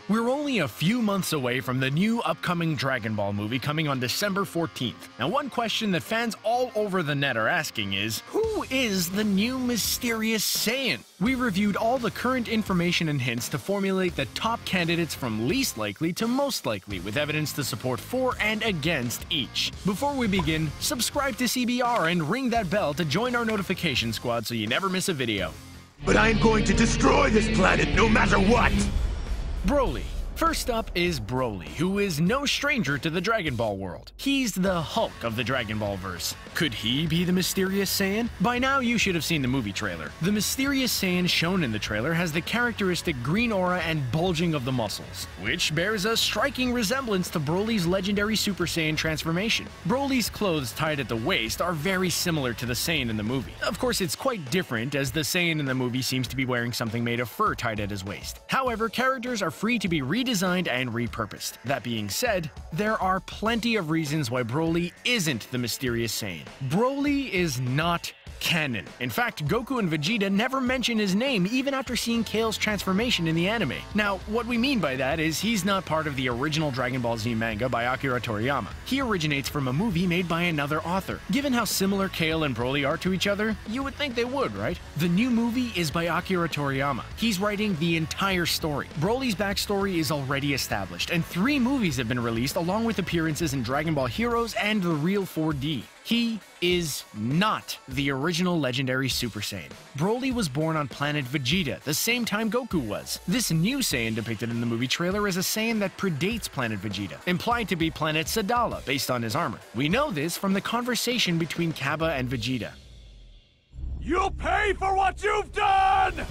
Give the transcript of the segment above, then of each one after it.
We're only a few months away from the new upcoming Dragon Ball movie coming on December 14th. Now, one question that fans all over the net are asking is, who is the new mysterious Saiyan? We reviewed all the current information and hints to formulate the top candidates from least likely to most likely, with evidence to support for and against each. Before we begin, subscribe to CBR and ring that bell to join our notification squad so you never miss a video. But I'm going to destroy this planet no matter what! Broly. First up is Broly, who is no stranger to the Dragon Ball world. He's the Hulk of the Dragon Ball verse. Could he be the mysterious Saiyan? By now you should have seen the movie trailer. The mysterious Saiyan shown in the trailer has the characteristic green aura and bulging of the muscles, which bears a striking resemblance to Broly's legendary Super Saiyan transformation. Broly's clothes tied at the waist are very similar to the Saiyan in the movie. Of course, it's quite different, as the Saiyan in the movie seems to be wearing something made of fur tied at his waist. However, characters are free to be redesigned and repurposed. That being said, there are plenty of reasons why Broly isn't the mysterious Saiyan. Broly is not canon. In fact, Goku and Vegeta never mention his name even after seeing Kale's transformation in the anime. Now, what we mean by that is he's not part of the original Dragon Ball Z manga by Akira Toriyama. He originates from a movie made by another author. Given how similar Kale and Broly are to each other, you would think they would, right? The new movie is by Akira Toriyama. He's writing the entire story. Broly's backstory is already established, and 3 movies have been released along with appearances in Dragon Ball Heroes and the Real 4D. He is not the original legendary Super Saiyan. Broly was born on planet Vegeta, the same time Goku was. This new Saiyan depicted in the movie trailer is a Saiyan that predates planet Vegeta, implied to be planet Sadala based on his armor. We know this from the conversation between Cabba and Vegeta. You'll pay for what you've done!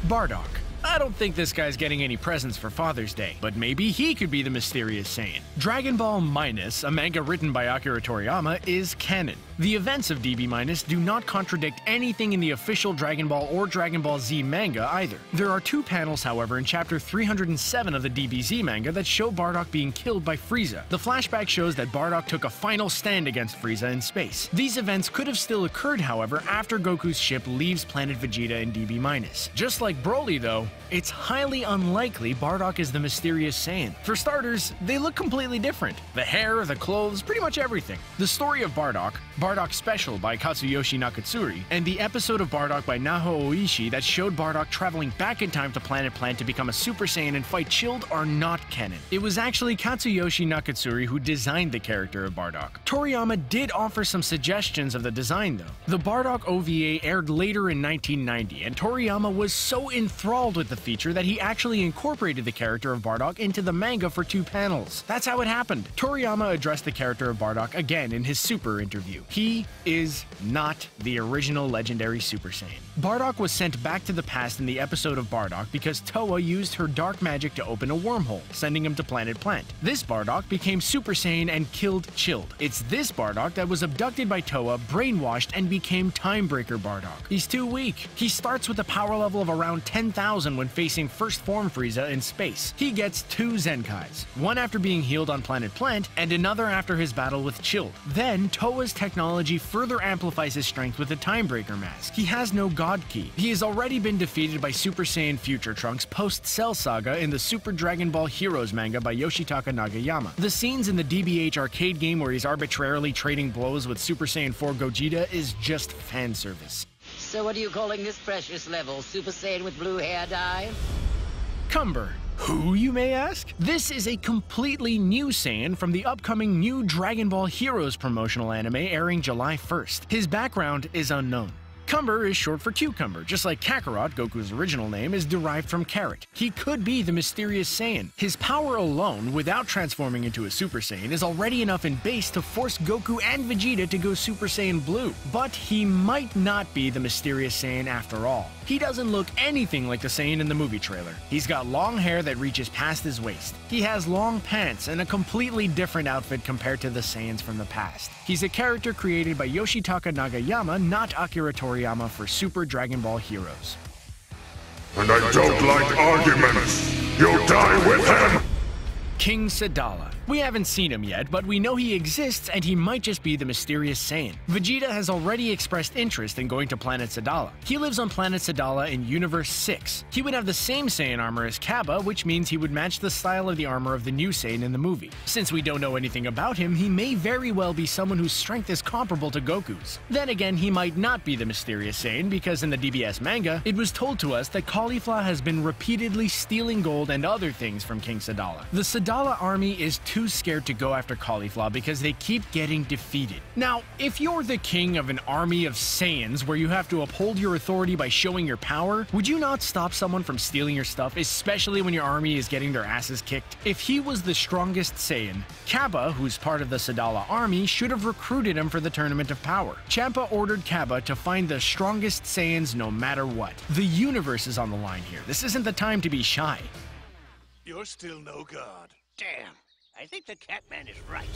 Bardock. I don't think this guy's getting any presents for Father's Day, but maybe he could be the mysterious Saiyan. Dragon Ball Minus, a manga written by Akira Toriyama, is canon. The events of DB Minus do not contradict anything in the official Dragon Ball or Dragon Ball Z manga either. There are 2 panels, however, in chapter 307 of the DBZ manga that show Bardock being killed by Frieza. The flashback shows that Bardock took a final stand against Frieza in space. These events could have still occurred, however, after Goku's ship leaves planet Vegeta in DB Minus. Just like Broly, though, it's highly unlikely Bardock is the mysterious Saiyan. For starters, they look completely different. The hair, the clothes, pretty much everything. The story of Bardock, Bardock Special by Katsuyoshi Nakatsuri, and the episode of Bardock by Naho Oishi that showed Bardock traveling back in time to Planet Plant to become a Super Saiyan and fight Chilled are not canon. It was actually Katsuyoshi Nakatsuri who designed the character of Bardock. Toriyama did offer some suggestions of the design though. The Bardock OVA aired later in 1990, and Toriyama was so enthralled with the feature that he actually incorporated the character of Bardock into the manga for 2 panels. That's how it happened. Toriyama addressed the character of Bardock again in his Super interview. He is not the original legendary Super Saiyan. Bardock was sent back to the past in the episode of Bardock because Towa used her dark magic to open a wormhole, sending him to Planet Plant. This Bardock became Super Saiyan and killed Chilled. It's this Bardock that was abducted by Towa, brainwashed, and became Timebreaker Bardock. He's too weak. He starts with a power level of around 10,000 when facing First Form Frieza in space. He gets 2 Zenkais, one after being healed on Planet Plant, and another after his battle with Chilled. Then, Towa's technology further amplifies his strength with the Timebreaker mask. He has no God Ki. He has already been defeated by Super Saiyan Future Trunks post-Cell Saga in the Super Dragon Ball Heroes manga by Yoshitaka Nagayama. The scenes in the DBH arcade game where he's arbitrarily trading blows with Super Saiyan 4 Gogeta is just fan service. So what are you calling this precious level? Super Saiyan with blue hair dye? Cumber. Who, you may ask? This is a completely new Saiyan from the upcoming new Dragon Ball Heroes promotional anime airing July 1st. His background is unknown. Cumber is short for cucumber, just like Kakarot, Goku's original name, is derived from carrot. He could be the mysterious Saiyan. His power alone, without transforming into a Super Saiyan, is already enough in base to force Goku and Vegeta to go Super Saiyan Blue. But he might not be the mysterious Saiyan after all. He doesn't look anything like the Saiyan in the movie trailer. He's got long hair that reaches past his waist. He has long pants and a completely different outfit compared to the Saiyans from the past. He's a character created by Yoshitaka Nagayama, not Akira Toriyama, for Super Dragon Ball Heroes. And I don't like arguments. You'll die with him! King Sadala. We haven't seen him yet, but we know he exists and he might just be the mysterious Saiyan. Vegeta has already expressed interest in going to planet Sadala. He lives on planet Sadala in Universe 6. He would have the same Saiyan armor as Cabba, which means he would match the style of the armor of the new Saiyan in the movie. Since we don't know anything about him, he may very well be someone whose strength is comparable to Goku's. Then again, he might not be the mysterious Saiyan because in the DBS manga, it was told to us that Caulifla has been repeatedly stealing gold and other things from King Sadala. The Sadala army is too scared to go after Caulifla because they keep getting defeated. Now, if you're the king of an army of Saiyans where you have to uphold your authority by showing your power, would you not stop someone from stealing your stuff, especially when your army is getting their asses kicked? If he was the strongest Saiyan, Cabba, who's part of the Sadala army, should have recruited him for the Tournament of Power. Champa ordered Cabba to find the strongest Saiyans no matter what. The universe is on the line here. This isn't the time to be shy. You're still no god. Damn, I think the Catman is right.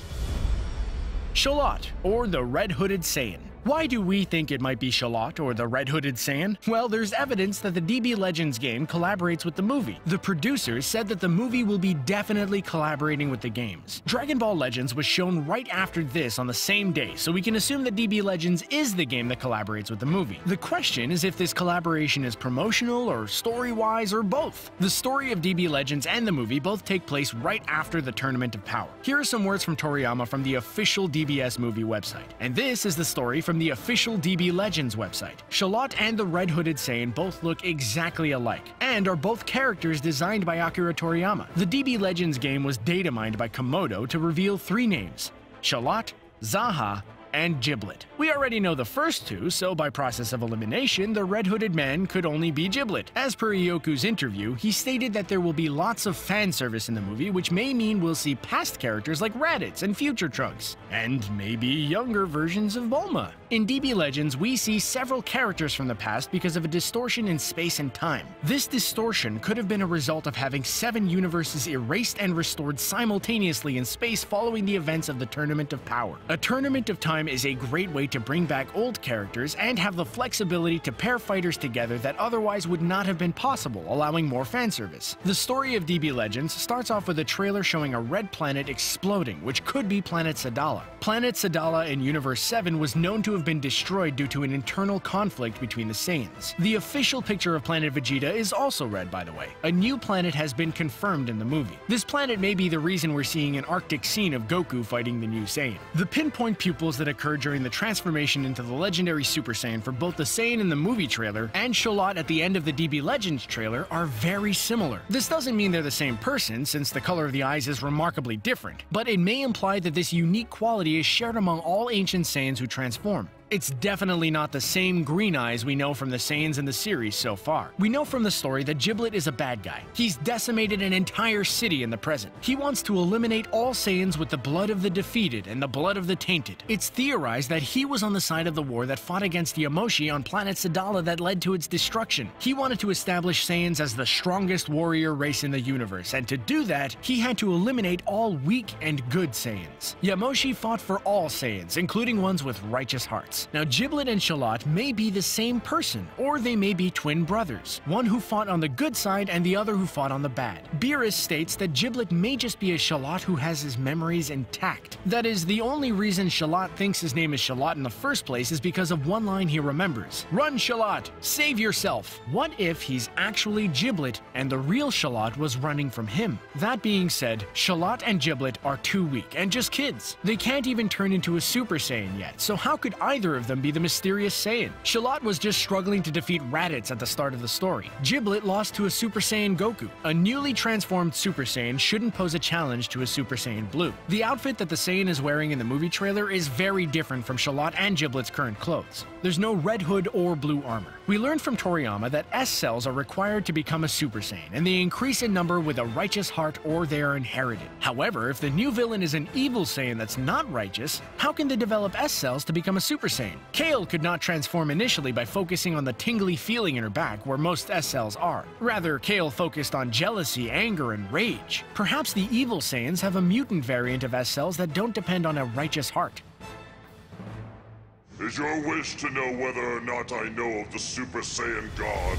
Shalot, or the Red-Hooded Saiyan. Why do we think it might be Shalot or the Red-Hooded Saiyan? Well, there's evidence that the DB Legends game collaborates with the movie. The producers said that the movie will be definitely collaborating with the games. Dragon Ball Legends was shown right after this on the same day, so we can assume that DB Legends is the game that collaborates with the movie. The question is if this collaboration is promotional or story-wise or both. The story of DB Legends and the movie both take place right after the Tournament of Power. Here are some words from Toriyama from the official DBS movie website. And this is the story from the official DB Legends website. Shalot and the Red-Hooded Saiyan both look exactly alike, and are both characters designed by Akira Toriyama. The DB Legends game was data mined by Komodo to reveal 3 names: Shalot, Zaha, and Giblet. We already know the first two, so by process of elimination, the Red-Hooded Man could only be Giblet. As per Ioku's interview, he stated that there will be lots of fan service in the movie, which may mean we'll see past characters like Raditz and Future Trunks, and maybe younger versions of Bulma. In DB Legends, we see several characters from the past because of a distortion in space and time. This distortion could have been a result of having 7 universes erased and restored simultaneously in space following the events of the Tournament of Power. A Tournament of Time is a great way to bring back old characters and have the flexibility to pair fighters together that otherwise would not have been possible, allowing more fan service. The story of DB Legends starts off with a trailer showing a red planet exploding, which could be Planet Sadala. Planet Sadala in Universe 7 was known to have been destroyed due to an internal conflict between the Saiyans. The official picture of Planet Vegeta is also red, by the way. A new planet has been confirmed in the movie. This planet may be the reason we're seeing an Arctic scene of Goku fighting the new Saiyan. The pinpoint pupils that occurred during the transformation into the legendary Super Saiyan for both the Saiyan in the movie trailer and Shalot at the end of the DB Legends trailer are very similar. This doesn't mean they're the same person, since the color of the eyes is remarkably different, but it may imply that this unique quality is shared among all ancient Saiyans who transform. It's definitely not the same green eyes we know from the Saiyans in the series so far. We know from the story that Giblet is a bad guy. He's decimated an entire city in the present. He wants to eliminate all Saiyans with the blood of the defeated and the blood of the tainted. It's theorized that he was on the side of the war that fought against Yamoshi on planet Sadala that led to its destruction. He wanted to establish Saiyans as the strongest warrior race in the universe, and to do that, he had to eliminate all weak and good Saiyans. Yamoshi fought for all Saiyans, including ones with righteous hearts. Now, Giblet and Shalot may be the same person, or they may be twin brothers, one who fought on the good side and the other who fought on the bad. Beerus states that Giblet may just be a Shalot who has his memories intact. That is, the only reason Shalot thinks his name is Shalot in the first place is because of one line he remembers. "Run, Shalot! Save yourself!" What if he's actually Giblet and the real Shalot was running from him? That being said, Shalot and Giblet are too weak and just kids. They can't even turn into a Super Saiyan yet, so how could either of them be the mysterious Saiyan? Shalot was just struggling to defeat Raditz at the start of the story. Giblet lost to a Super Saiyan Goku. A newly transformed Super Saiyan shouldn't pose a challenge to a Super Saiyan Blue. The outfit that the Saiyan is wearing in the movie trailer is very different from Shalot and Giblet's current clothes. There's no red hood or blue armor. We learned from Toriyama that S cells are required to become a Super Saiyan, and they increase in number with a righteous heart or they are inherited. However, if the new villain is an evil Saiyan that's not righteous, how can they develop S cells to become a Super Saiyan? Kale could not transform initially by focusing on the tingly feeling in her back where most S cells are. Rather, Kale focused on jealousy, anger, and rage. Perhaps the evil Saiyans have a mutant variant of S cells that don't depend on a righteous heart. Is your wish to know whether or not I know of the Super Saiyan God?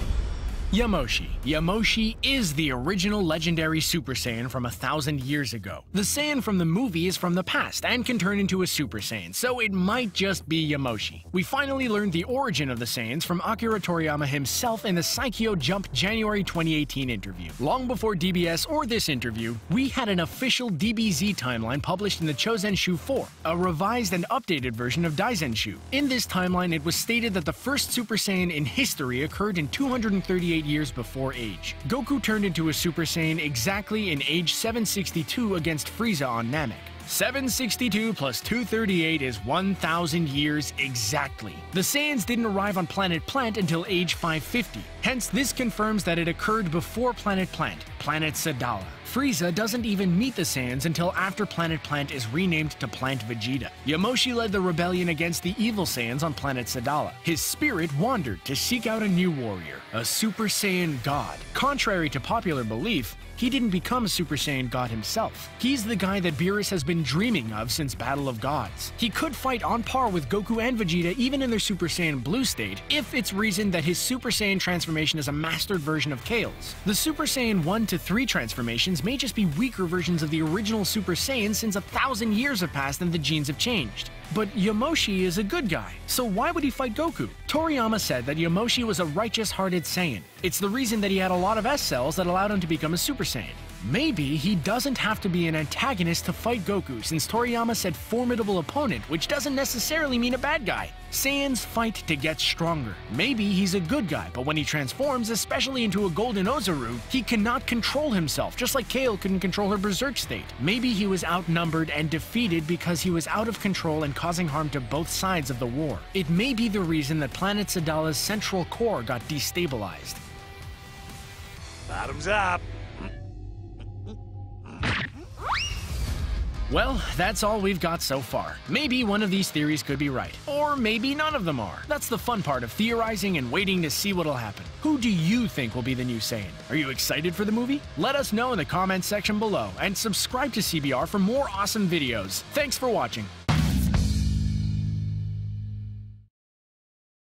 Yamoshi. Yamoshi is the original legendary Super Saiyan from 1,000 years ago. The Saiyan from the movie is from the past and can turn into a Super Saiyan, so it might just be Yamoshi. We finally learned the origin of the Saiyans from Akira Toriyama himself in the Saikyo Jump January 2018 interview. Long before DBS or this interview, we had an official DBZ timeline published in the Chozenshu 4, a revised and updated version of Daizenshu. In this timeline, it was stated that the first Super Saiyan in history occurred in 238 years before age. Goku turned into a Super Saiyan exactly in age 762 against Frieza on Namek. 762 plus 238 is 1,000 years exactly. The Saiyans didn't arrive on Planet Plant until age 550, hence this confirms that it occurred before Planet Plant, Planet Sadala. Frieza doesn't even meet the Saiyans until after Planet Plant is renamed to Plant Vegeta. Yamoshi led the rebellion against the evil Saiyans on Planet Sadala. His spirit wandered to seek out a new warrior, a Super Saiyan God. Contrary to popular belief, he didn't become a Super Saiyan God himself. He's the guy that Beerus has been dreaming of since Battle of Gods. He could fight on par with Goku and Vegeta even in their Super Saiyan Blue state, if it's reasoned that his Super Saiyan transformation is a mastered version of Kale's. The Super Saiyan 1 to 3 transformations may just be weaker versions of the original Super Saiyan since 1,000 years have passed and the genes have changed. But Yamoshi is a good guy, so why would he fight Goku? Toriyama said that Yamoshi was a righteous-hearted Saiyan. It's the reason that he had a lot of S cells that allowed him to become a Super Saiyan. Maybe he doesn't have to be an antagonist to fight Goku, since Toriyama said formidable opponent, which doesn't necessarily mean a bad guy. Saiyans fight to get stronger. Maybe he's a good guy, but when he transforms, especially into a Golden Ozaru, he cannot control himself, just like Kale couldn't control her Berserk state. Maybe he was outnumbered and defeated because he was out of control and causing harm to both sides of the war. It may be the reason that Planet Sadala's central core got destabilized. Bottoms up. Well, that's all we've got so far. Maybe one of these theories could be right. Or maybe none of them are. That's the fun part of theorizing and waiting to see what'll happen. Who do you think will be the new Saiyan? Are you excited for the movie? Let us know in the comments section below, and subscribe to CBR for more awesome videos. Thanks for watching.